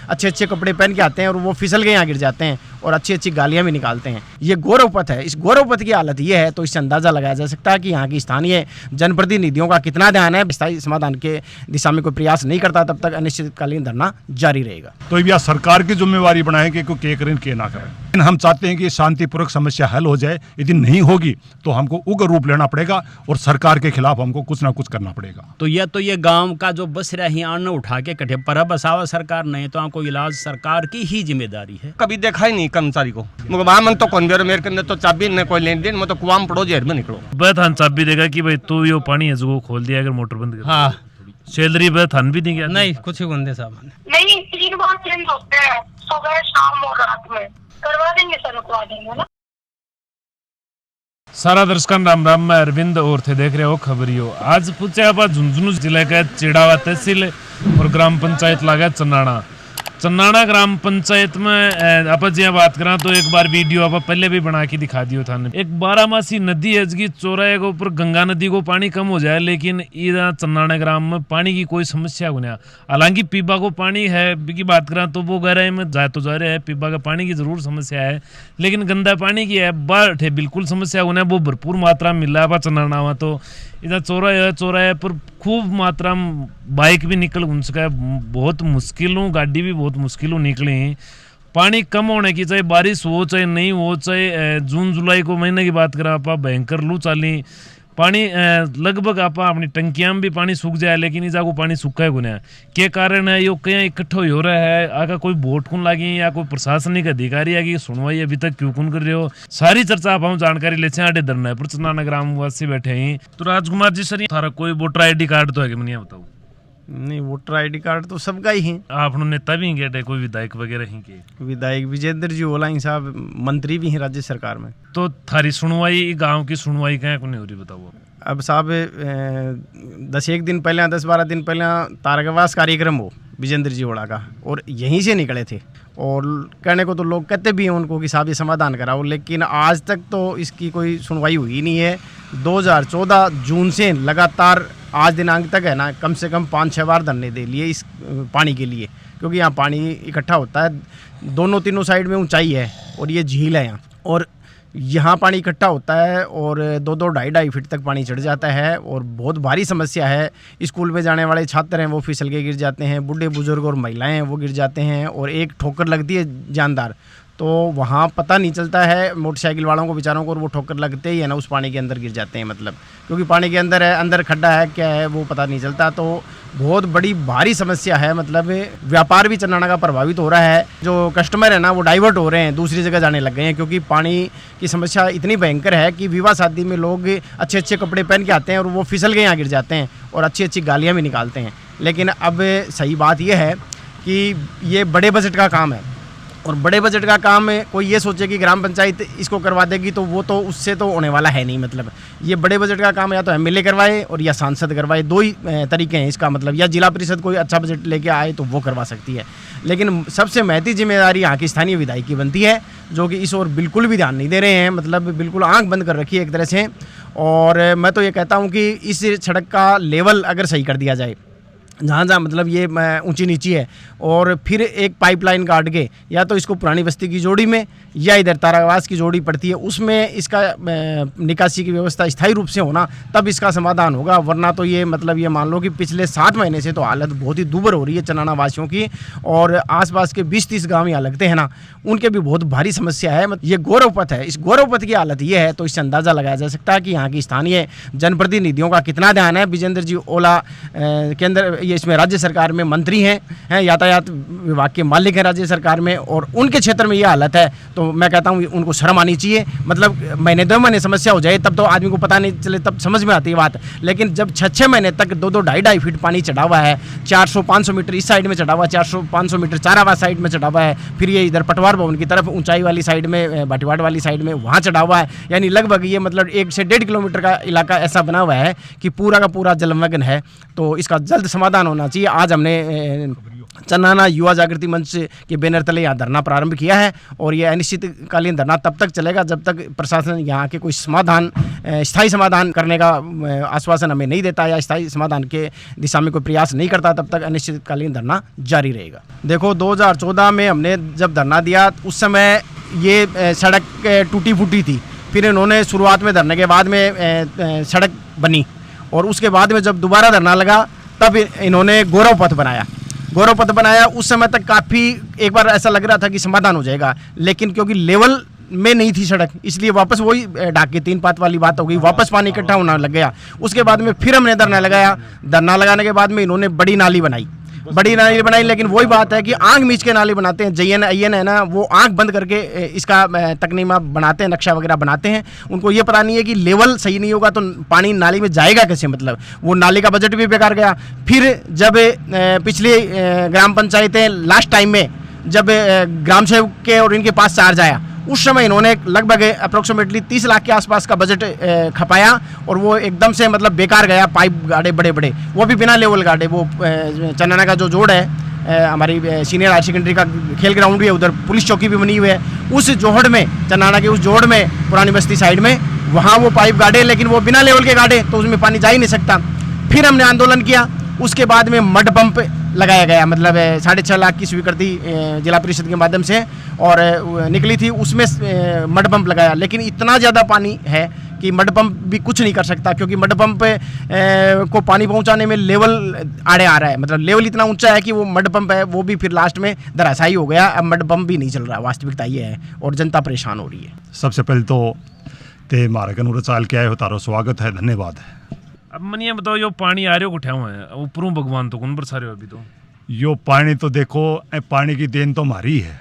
अच्छे अच्छे कपड़े पहन के आते हैं और वो फिसल के यहाँ गिर जाते हैं और अच्छी अच्छी गालियाँ भी निकालते हैं। ये गौरव पथ है। इस गौरव पथ की हालत ये है तो इससे अंदाज़ा लगाया जा सकता है कि यहाँ की स्थानीय जनप्रतिनिधियों का कितना ध्यान है। स्थायी समाधान के दिशा में कोई प्रयास नहीं करता तब तक अनिश्चितकालीन धरना जारी रहेगा। तो यह सरकार की जिम्मेवारी बनाए कि के करें के ना करें। लेकिन हम चाहते हैं कि शांतिपूर्वक समस्या हल हो जाए। यदि नहीं होगी तो हमको उग्र रूप लेना पड़ेगा और सरकार के खिलाफ हमको कुछ ना कुछ करना पड़ेगा। तो ये गांव का जो बस रही आने उठा के कटे पर बसावा सरकार नहीं तो आपको इलाज सरकार की ही जिम्मेदारी है। कभी देखा ही नहीं कर्मचारी को वहाँ मन तो कौन मेरे के अंदर तो चाबी न कोई लेन देन मैं तो कुआं पड़ो जेर में निकलो थान चाबी देगा कि भाई तू यो पानी है जो खोल दिया अगर मोटर बंद कर। हाँ सैलरी थान भी नहीं गया नहीं कुछ ही बंदे साहब नहीं 3 बार चेंज होते हैं सुबह शाम और रात में करवा देंगे सर रुकवा देंगे ना। सारा दर्शकों राम राम। मैं अरविंद और थे देख रहे हो खबरियो। आज पूछे आप झुंझुनू जिले का चिड़ावा तहसील और ग्राम पंचायत लागा चन्नाना ग्राम पंचायत में आप जी बात करा तो एक बार वीडियो आप पहले भी बना के दिखा दियो था। एक 12मासी नदी है जिसकी चौराहे के ऊपर गंगा नदी को पानी कम हो जाए लेकिन इधर चन्नाना ग्राम में पानी की कोई समस्या हो नहीं। हालांकि पीबा को पानी है की बात करा तो वो गहराई में जाए तो जा रहे हैं पीबा का पानी की जरूर समस्या है लेकिन गंदा पानी की है बाट है बिल्कुल समस्या होना है वो भरपूर मात्रा में मिल रहा है चन्नाना में। तो इधर चौराहे पर खूब मात्रा में बाइक भी निकल उनका बहुत मुश्किलों गाड़ी भी बहुत मुश्किलों निकली। पानी कम होने की चाहे बारिश हो चाहे नहीं हो चाहे जून जुलाई को महीने की बात करें आप भयंकर लू चाली पानी लगभग आप अपनी टंकियां में भी पानी सूख जाए लेकिन इस को पानी सूखा है गुना के कारण है यो कहीं इकट्ठा हो रहा है। आका कोई वोट कौन लगी या कोई प्रशासनिक अधिकारी है कि सुनवाई अभी तक क्यों कौन कर रहे हो सारी चर्चा आप हम जानकारी लेते हैं। धरना पर चन्नाना ग्राम वासी बैठे हैं। तो राजकुमार जी सर थारा कोई वोटर ID कार्ड तो है कि मैं बताऊँ? नहीं वोटर ID कार्ड तो सबका ही है। आप नेता भी हैं कोई विधायक वगैरह हैं के? विधायक विजेंद्र जी ओला साहब मंत्री भी हैं राज्य सरकार में। तो थारी सुनवाई गांव की सुनवाई कहाँ को नहीं हो रही बताओ? अब साहब 10-12 दिन पहले तारकवास कार्यक्रम हो विजेंद्र जी ओला का और यहीं से निकले थे और कहने को तो लोग कहते भी हैं उनको कि साहब ये समाधान कराओ लेकिन आज तक तो इसकी कोई सुनवाई हुई नहीं है। 2014 जून से लगातार आज दिनांक तक है ना कम से कम 5-6 बार धरने दे लिए इस पानी के लिए क्योंकि यहाँ पानी इकट्ठा होता है। दोनों तीनों साइड में ऊंचाई है और ये झील है यहाँ और यहाँ पानी इकट्ठा होता है और 2-2 फीट तक पानी चढ़ जाता है और बहुत भारी समस्या है। स्कूल में जाने वाले छात्र हैं वो फिसल के गिर जाते हैं, बूढ़े बुजुर्ग और महिलाएं हैं वो गिर जाते हैं और एक ठोकर लगती है जानदार तो वहाँ पता नहीं चलता है मोटरसाइकिल वालों को बेचारों को और वो ठोकर लगते ही है ना उस पानी के अंदर गिर जाते हैं मतलब क्योंकि पानी के अंदर है अंदर खड्डा है क्या है वो पता नहीं चलता। तो बहुत बड़ी भारी समस्या है मतलब व्यापार भी चन्नाना का प्रभावित हो रहा है। जो कस्टमर है ना वो डाइवर्ट हो रहे हैं दूसरी जगह जाने लग गए हैं क्योंकि पानी की समस्या इतनी भयंकर है कि विवाह शादी में लोग अच्छे अच्छे कपड़े पहन के आते हैं और वो फिसल के यहाँ गिर जाते हैं और अच्छी अच्छी गालियाँ भी निकालते हैं। लेकिन अब सही बात यह है कि ये बड़े बजट का काम है और बड़े बजट का काम में कोई ये सोचे कि ग्राम पंचायत इसको करवा देगी तो वो तो उससे तो होने वाला है नहीं। मतलब ये बड़े बजट का काम या तो MLA करवाए और या सांसद करवाए, दो ही तरीके हैं इसका मतलब, या जिला परिषद कोई अच्छा बजट लेके आए तो वो करवा सकती है। लेकिन सबसे महती जिम्मेदारी यहाँ की स्थानीय विधायक की बनती है जो कि इस ओर बिल्कुल भी ध्यान नहीं दे रहे हैं, मतलब बिल्कुल आंख बंद कर रखी है एक तरह से। और मैं तो ये कहता हूँ कि इस सड़क का लेवल अगर सही कर दिया जाए जहाँ जहाँ मतलब ये ऊंची नीची है और फिर एक पाइपलाइन काट के या तो इसको पुरानी बस्ती की जोड़ी में या इधर तारावास की जोड़ी पड़ती है उसमें इसका निकासी की व्यवस्था स्थायी रूप से होना तब इसका समाधान होगा। वरना तो ये मतलब ये मान लो कि पिछले 7 महीने से तो हालत बहुत ही दुबर हो रही है चन्नाना वासियों की और आसपास के 20-30 गाँव यहाँ लगते हैं ना उनके भी बहुत भारी समस्या है। ये गौरव पथ है, इस गौरव पथ की हालत ये है तो इससे अंदाज़ा लगाया जा सकता है कि यहाँ की स्थानीय जनप्रतिनिधियों का कितना ध्यान है। विजेंद्र जी ओला के अंदर ये इसमें राज्य सरकार में मंत्री हैं, यातायात विभाग के मालिक हैं राज्य सरकार में और उनके क्षेत्र में ये हालत है तो मैं कहता हूँ उनको शर्म आनी चाहिए। मतलब महीने 2 महीने समस्या हो जाए तब तो आदमी को पता नहीं चले तब समझ में आती है बात, लेकिन जब 6-6 महीने तक 2-2 फीट पानी चढ़ा हुआ है, 400-500 मीटर इस साइड में चढ़ा हुआ है, 400-500 मीटर चारावास साइड में चढ़ा हुआ है, फिर ये इधर पटवार भवन की तरफ ऊंचाई वाली साइड में भाटीवाड़ वाली साइड में वहाँ चढ़ा हुआ है, यानी लगभग ये मतलब 1 से 1.5 किलोमीटर का इलाका ऐसा बना हुआ है कि पूरा का पूरा जलमग्न है। तो इसका जल्द समाधान होना चाहिए। आज हमने चन्नाना युवा जागृति मंच के बैनर तले यहाँ धरना प्रारंभ किया है और ये अनिश्चितकालीन धरना तब तक चलेगा जब तक प्रशासन यहाँ के कोई स्थायी समाधान करने का आश्वासन हमें नहीं देता या स्थायी समाधान के दिशा में कोई प्रयास नहीं करता, तब तक अनिश्चितकालीन धरना जारी रहेगा। देखो 2014 में हमने जब धरना दिया उस समय ये सड़क टूटी फूटी थी, फिर इन्होंने शुरुआत में धरने के बाद में सड़क बनी और उसके बाद में जब दोबारा धरना लगा तब इन्होंने गौरव पथ बनाया। उस समय तक काफ़ी एक बार ऐसा लग रहा था कि समाधान हो जाएगा, लेकिन क्योंकि लेवल में नहीं थी सड़क, इसलिए वापस वही ढाके 3 पात वाली बात हो गई, वापस पानी इकट्ठा होना लग गया। उसके बाद में फिर हमने धरना लगाया। धरना लगाने के बाद में इन्होंने बड़ी नाली बनाई, लेकिन वही बात है कि आंख मीच के नाली बनाते हैं। JN IN है ना, वो आंख बंद करके इसका तकनीमा बनाते हैं, नक्शा वगैरह बनाते हैं। उनको ये पता नहीं है कि लेवल सही नहीं होगा तो पानी नाली में जाएगा कैसे, मतलब वो नाली का बजट भी बेकार गया। फिर जब पिछली ग्राम पंचायतें लास्ट टाइम में जब ग्राम सेवक के और इनके पास चार्ज आया, उस समय इन्होंने लगभग अप्रोक्सीमेटली 30 लाख के आसपास का बजट खपाया और वो एकदम से मतलब बेकार गया। पाइप गाड़े बड़े, वो भी बिना लेवल गाड़े। वो चन्नाना का जो जोड़ है, हमारी सीनियर हायर सेकेंडरी का खेल ग्राउंड भी है, उधर पुलिस चौकी भी बनी हुई है, उस जोड़ में, चन्नाना के उस जोड़ में, पुरानी बस्ती साइड में, वहाँ वो पाइप गाड़े, लेकिन वो बिना लेवल के गाड़े, तो उसमें पानी जा ही नहीं सकता। फिर हमने आंदोलन किया। उसके बाद में मड पंप लगाया गया, मतलब 6.5 लाख की स्वीकृति जिला परिषद के माध्यम से और निकली थी, उसमें मड पंप लगाया। लेकिन इतना ज़्यादा पानी है कि मड पंप भी कुछ नहीं कर सकता, क्योंकि मड पंप को पानी पहुंचाने में लेवल आड़े आ रहा है, मतलब लेवल इतना ऊंचा है कि वो मड पंप है वो भी फिर लास्ट में धराशायी हो गया। अब मड पंप भी नहीं चल रहा, वास्तविकता ये है और जनता परेशान हो रही है। सबसे पहले तो ते मारे कनूर चाल के आए हो, तारो स्वागत है, धन्यवाद है। अब मन ये बताओ, यो पानी आ रहे उठा हुआ है ऊपरों, भगवान तो कौन बरसा रहे हो अभी तो? यो पानी तो देखो, पानी की देन तो हमारी है,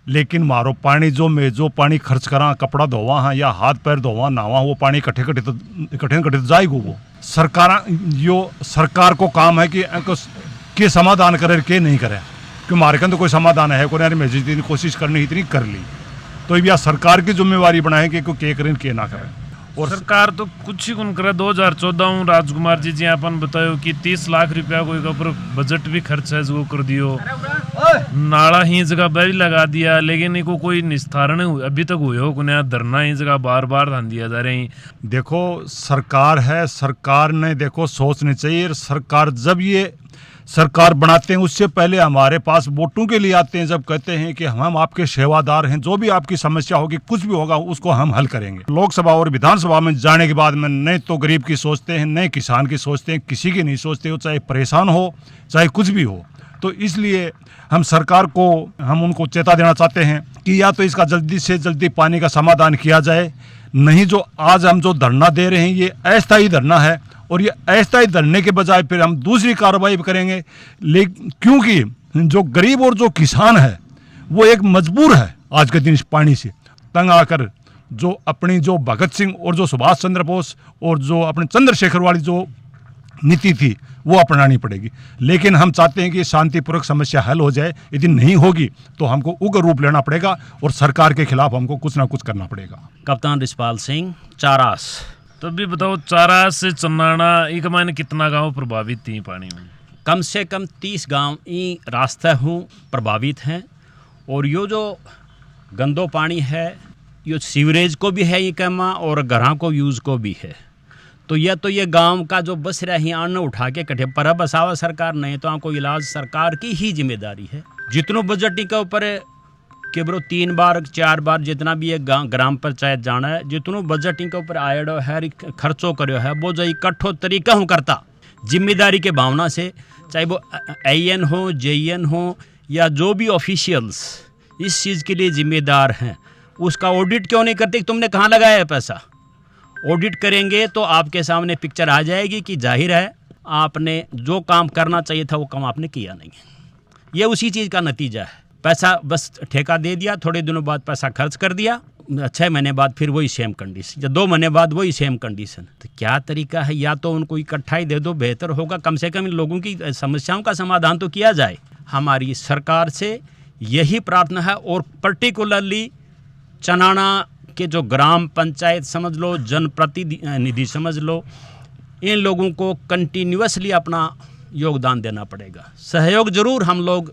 लेकिन मारो पानी जो पानी खर्च करा, कपड़ा धोवा हाँ या हाथ पैर धोवा नहावा, वो पानी कट्ठे तो जाएगा। वो सरकार को काम है कि समाधान करे के नहीं करे, क्यों मारे कन तो कोई समाधान है को मैं जितनी कोशिश करनी इतनी कर ली, तो यह सरकार की जिम्मेवारी बनाए कि के करें के ना करें। और सरकार तो कुछ ही कौन करे। 2014 राजकुमार जी अपन बतायो कि 30 लाख रुपया कोई के ऊपर बजट भी खर्च है जो कर दियो, नाला ही जगह बैरी लगा दिया, लेकिन इनको कोई निस्तारण अभी तक हुए हो कुछ, धरना ही जगह बार बार ध्यान दिया जा रहे हैं। देखो सरकार है, सरकार ने देखो सोचनी चाहिए। सरकार बनाते हैं उससे पहले हमारे पास वोटों के लिए आते हैं, जब कहते हैं कि हम आपके सेवादार हैं, जो भी आपकी समस्या होगी कुछ भी होगा उसको हम हल करेंगे। लोकसभा और विधानसभा में जाने के बाद में नहीं तो गरीब की सोचते हैं, नहीं किसान की सोचते हैं, किसी की नहीं सोचते हो, चाहे परेशान हो चाहे कुछ भी हो। तो इसलिए हम सरकार को उनको चेता देना चाहते हैं कि या तो इसका जल्दी से जल्दी पानी का समाधान किया जाए, नहीं जो आज हम जो धरना दे रहे हैं ये अस्थायी धरना है और ये अस्थायी धरने के बजाय फिर हम दूसरी कार्रवाई करेंगे। लेकिन क्योंकि जो गरीब और जो किसान है वो एक मजबूर है आज के दिन इस पानी से तंग आकर, जो अपनी जो भगत सिंह और जो सुभाष चंद्र बोस और जो अपने चंद्रशेखर वाली जो नीति थी वो अपनानी पड़ेगी। लेकिन हम चाहते हैं कि शांतिपूर्वक समस्या हल हो जाए। यदि नहीं होगी तो हमको उग्र रूप लेना पड़ेगा और सरकार के खिलाफ हमको कुछ ना कुछ करना पड़ेगा। कप्तान रिशपाल सिंह, चारास। तो भी बताओ, चारास से चन्नाना एक मायने कितना गांव प्रभावित थी पानी में? कम से कम 30 गांव ई रास्ता हूँ प्रभावित हैं। और यो जो गंदो पानी है यो सीवरेज को भी है ये कहमा और घरों को यूज़ को भी है। तो ये गांव का जो बस रही अन्न उठा के कटे पर बसावा सरकार नहीं तो आपको इलाज सरकार की ही जिम्मेदारी है। जितनों बजट के ऊपर केवल 3 बार 4 बार जितना भी ये ग्राम पंचायत जाना है, जितनों बजट के ऊपर आयो है खर्चो करो है वो जो इकट्ठो तरीका हूँ करता जिम्मेदारी के भावना से, चाहे वो AN हो JN हो या जो भी ऑफिशियल्स इस चीज़ के लिए जिम्मेदार हैं, उसका ऑडिट क्यों नहीं करते कि तुमने कहाँ लगाया है पैसा। ऑडिट करेंगे तो आपके सामने पिक्चर आ जाएगी कि जाहिर है आपने जो काम करना चाहिए था वो काम आपने किया नहीं। ये उसी चीज़ का नतीजा है। पैसा बस ठेका दे दिया, थोड़े दिनों बाद पैसा खर्च कर दिया, 6 महीने बाद फिर वही सेम कंडीशन या 2 महीने बाद वही सेम कंडीशन। तो क्या तरीका है? या तो उनको इकट्ठा ही दे दो, बेहतर होगा। कम से कम इन लोगों की समस्याओं का समाधान तो किया जाए। हमारी सरकार से यही प्रार्थना है और पर्टिकुलरली चन्नाना के जो ग्राम पंचायत समझ लो, जनप्रतिनिधि समझ लो, इन लोगों को कंटिन्यूसली अपना योगदान देना पड़ेगा। सहयोग जरूर हम लोग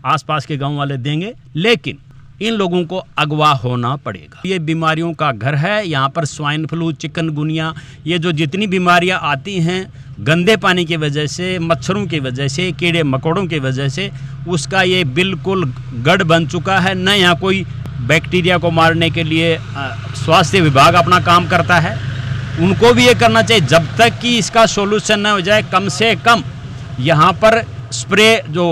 आसपास के गांव वाले देंगे, लेकिन इन लोगों को अगवा होना पड़ेगा। ये बीमारियों का घर है। यहाँ पर स्वाइन फ्लू, चिकनगुनिया, ये जो जितनी बीमारियाँ आती हैं गंदे पानी की वजह से, मच्छरों की वजह से, कीड़े मकोड़ों की वजह से, उसका ये बिल्कुल गढ़ बन चुका है। न यहाँ कोई बैक्टीरिया को मारने के लिए स्वास्थ्य विभाग अपना काम करता है, उनको भी ये करना चाहिए। जब तक कि इसका सोल्यूशन न हो जाए, कम से कम यहाँ पर स्प्रे जो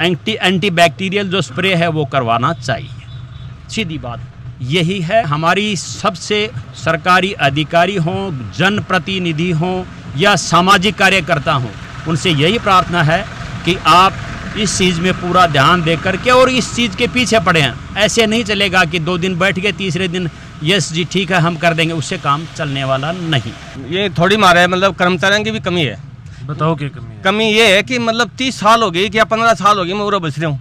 एंटी बैक्टीरियल जो स्प्रे है वो करवाना चाहिए। सीधी बात यही है। हमारी सबसे सरकारी अधिकारी हों, जनप्रतिनिधि हों या सामाजिक कार्यकर्ता हों, उनसे यही प्रार्थना है कि आप इस चीज़ में पूरा ध्यान दे करके और इस चीज़ के पीछे पड़े हैं। ऐसे नहीं चलेगा कि 2 दिन बैठ गए, तीसरे दिन यस जी ठीक है हम कर देंगे, उससे काम चलने वाला नहीं। ये थोड़ी मारा है, मतलब कर्मचारियों की भी कमी है। बताओ क्या कमी है? कमी ये है कि मतलब 30 साल हो गई कि या 15 साल हो गई मैं उरा बस रहा हूँ,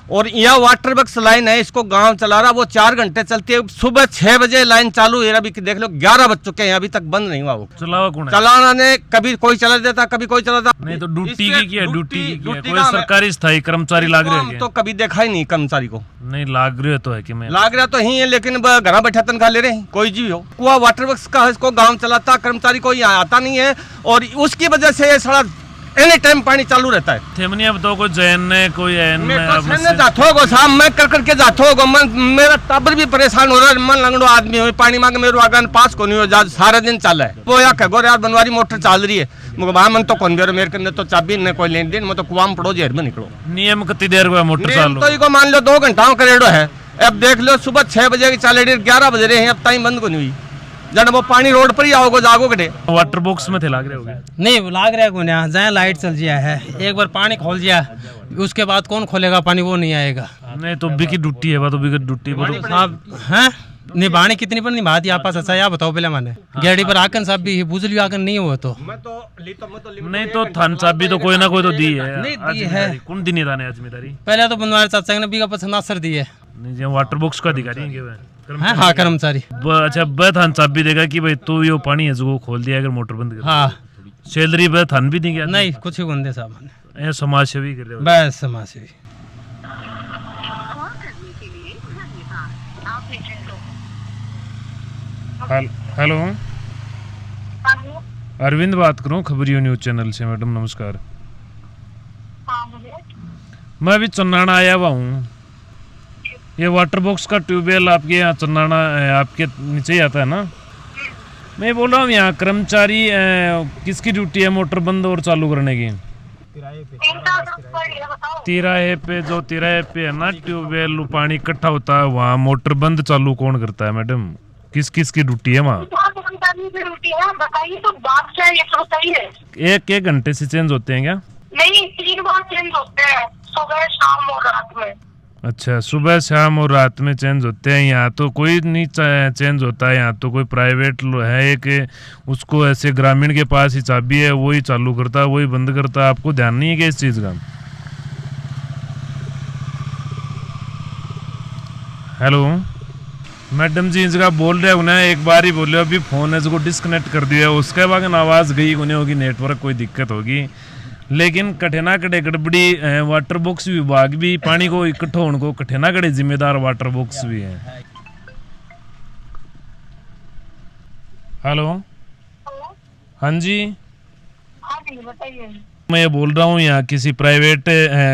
और यह वाटर बक्स लाइन है, इसको गांव चला रहा, वो 4 घंटे चलती है। सुबह 6 बजे लाइन चालू है, अभी देख लो 11 बज चुके हैं, अभी तक बंद नहीं हुआ। वो चलावा कौन है? चलाना ने कभी कोई चला देता, कभी कोई चलाता नहीं तो ड्यूटी की क्या? ड्यूटी की क्या? ड्यूटी कोई का सरकारी स्थायी कर्मचारी लाग रहे हैं? तो कभी देखा ही नहीं कर्मचारी को। नहीं लाग रहे तो है कि मैं लाग रहा तो ही है, लेकिन घर बैठा तनख्वाह ले रहे हैं, कोई जी हो। कुआ वाटर वर्क्स का इसको गांव चलाता, कर्मचारी को यहाँ आता नहीं है, और उसकी वजह से ये सारा एनी टाइम पानी चालू रहता है। थेमनी अब तो कोई जैन ने कोई मैं जातो होगो साहब, मैं कर करके जातो होगो, मेरा टाबर भी परेशान हो रहा है। मन लंगड़ो आदमी हो, पानी मांगे मेरे आगन पास को नहीं हो, जा सारा दिन चल है वो। या कहो यार बनवारी मोटर चल रही है, मुझे वहां मन तो कौन मेरे के तो चाबी ने कोई लेन देन, मैं तो कुआं में पड़ो जेर में निकलो। नियम कितनी देर को मोटर चालू? तो इको मान लो 2 घंटा करेडो है। अब देख लो सुबह 6 बजे की चाले 11 बज रहे हैं, अब टाइम बंद को नहीं हुई। जब वो पानी रोड पर ही आओगे जागो कटे। वाटर बॉक्स में थे लाग रहे होगे? नहीं लाग रहा है कौन? यहाँ जहाँ लाइट चल जिया है, एक बार पानी खोल दिया, उसके बाद कौन खोलेगा पानी? वो नहीं आएगा। नहीं तो भी की ड्यूटी है, तो भी की ड्यूटी साहब हैं निभाने कितनी पर निभा दी आपस अच्छा या बताओ पहले मैंने गाड़ी पर आकन साहब भी बुझ लियो आकन नहीं हुआ तो नहीं तो थान साहब भी तो कोई ना कोई तो दी है। नहीं दी है। कौन दी नहीं रहने जिम्मेदारी? पहले तो बनवारी चाचा ने बीघा पसंद असर दी है। नहीं जो वाटर बॉक्स का अधिकारी है हाँ कर्मचारी। अच्छा ब थान साहब भी देगा कि भाई तू यो पानी है जो खोल दिया अगर मोटर बंद कर। हाँ सैलरी ब थान भी नहीं गया? नहीं कुछ ही बंदे साहब ने समाज सेवी कर रहे हो? बस समाज सेवी। हेलो अरविंद बात करूं खबरियो न्यूज चैनल से। मैडम नमस्कार, मैं अभी चन्नाना आया हुआ हूँ। ये वाटर बॉक्स का ट्यूबवेल आपके यहाँ चन्नाना आपके नीचे ही आता है ना? मैं बोल रहा हूँ यहाँ कर्मचारी किसकी ड्यूटी है मोटर बंद और चालू करने की? तिराहे पे जो तिराहे पे है ना ट्यूबवेल पानी इकट्ठा होता है, वहाँ मोटर बंद चालू कौन करता है मैडम? किस किस की ड्यूटी है वहाँ? बताइए तो बात क्या है, ये तो बताइए। एक घंटे से चेंज होते हैं क्या? नहीं 3 बार चेंज होते हैं, सुबह शाम और रात में। अच्छा सुबह शाम और रात में चेंज होते हैं। यहाँ तो कोई नहीं चेंज होता है, यहाँ तो कोई प्राइवेट है कि उसको ऐसे ग्रामीण के पास ही चाबी है, वही चालू करता है वही बंद करता है। आपको ध्यान नहीं है क्या इस चीज़ का? हेलो मैडम जी इसका बोल रहे हो ना, एक बार ही बोले अभी फोन है जो डिस्कनेक्ट कर दिया, उसके बाद आवाज़ गई कोई होगी, नेटवर्क कोई दिक्कत होगी। लेकिन कठिना कड़े गड़बड़ी वाटर बॉक्स विभाग भी पानी को इकट्ठा होने को कठिना कड़े जिम्मेदार वाटर बॉक्स भी है। हेलो हाँ जी बताइए। मैं ये बोल रहा हूँ यहाँ किसी प्राइवेट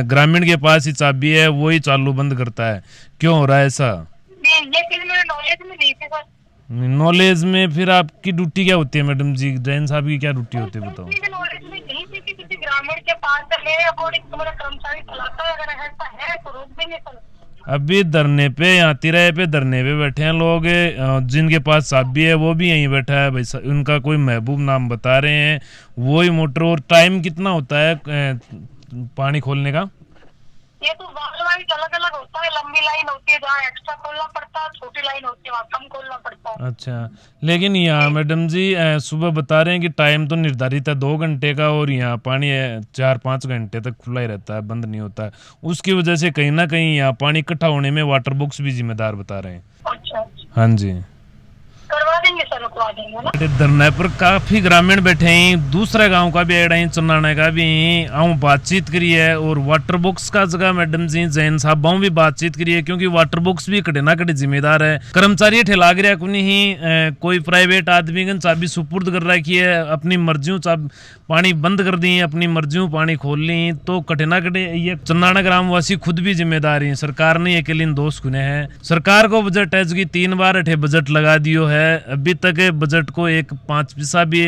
ग्रामीण के पास ही चाबी है, वही चालू बंद करता है, क्यों हो रहा है ऐसा? ये चीज मेरे नॉलेज में नहीं थी सर। नॉलेज में फिर आपकी ड्यूटी क्या होती है मैडम जी? जैन साहब की क्या ड्यूटी होती है बताओ? नॉलेज में नहीं थी कि किसी ग्रामीण के पास से मेरे अकॉर्डिंग तुम्हारा कर्मचारी चलाता है, अगर ऐसा है तो रोक देंगे सर। अभी धरने पे यहाँ तिराहे पे धरने पे बैठे हैं लोग, जिनके पास चाबी है वो भी यहीं बैठा है भाई, उनका कोई महबूब नाम बता रहे हैं, वही मोटर। और टाइम कितना होता है पानी खोलने का? ये तो वाइज अलग अलग होता है, लंबी लाइन होती है जहाँ एक्स्ट्रा खोलना पड़ता है, छोटी लाइन होती है वहाँ कम खोलना पड़ता है। अच्छा लेकिन यहाँ मैडम जी सुबह बता रहे हैं कि टाइम तो निर्धारित है 2 घंटे का, और यहाँ पानी 4-5 घंटे तक खुला ही रहता है, बंद नहीं होता है। उसकी वजह से कहीं ना कहीं यहाँ पानी इकट्ठा होने में वाटर बॉक्स भी जिम्मेदार बता रहे हैं। अच्छा हाँ जी करवा देंगे सर। लगवा देंगे ना। धरने पर काफी ग्रामीण बैठे हैं, दूसरे गांव का भी ऐड है, चन्नाने का भी आऊँ बातचीत करी है। और वाटर बॉक्स का जगह मैडम जी जैन साहब भी बातचीत करी है, क्योंकि वाटर बॉक्स भी कटे ना कटे जिम्मेदार है। कर्मचारी ठे लाग रहा कुनी ही कोई प्राइवेट आदमी गन चाबी सुपुर्द कर रखी है, अपनी मर्जियों चाबी पानी बंद कर दी, अपनी मर्जियों पानी खोल ली, तो कटे ना कटे ये चन्नाना ग्रामवासी खुद भी जिम्मेदार हैं। सरकार ने अकेले दोष कुने हैं। सरकार को बजट है जो 3 बार अठे बजट लगा दियो है, अभी तक बजट को एक 5 पैसा भी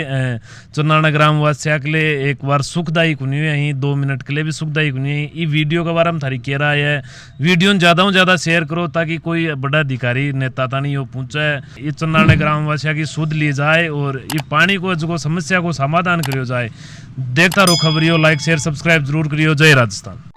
चन्नाना ग्रामवासियों के लिए एक बार सुखदायी कुनी है, 2 मिनट के लिए भी सुखदायी कुनी है। ये वीडियो के बारे में थारी कह रहा है, वीडियो ज़्यादा से ज़्यादा शेयर करो ताकि कोई बड़ा अधिकारी नेता नहीं हो पहुँचे, ये चन्नाना ग्रामवासियों की सुध ली जाए और ये पानी को जो समस्या को समाधान करियो जाए। देखता रहो खबरियो, लाइक शेयर सब्सक्राइब जरूर करियो। जय राजस्थान।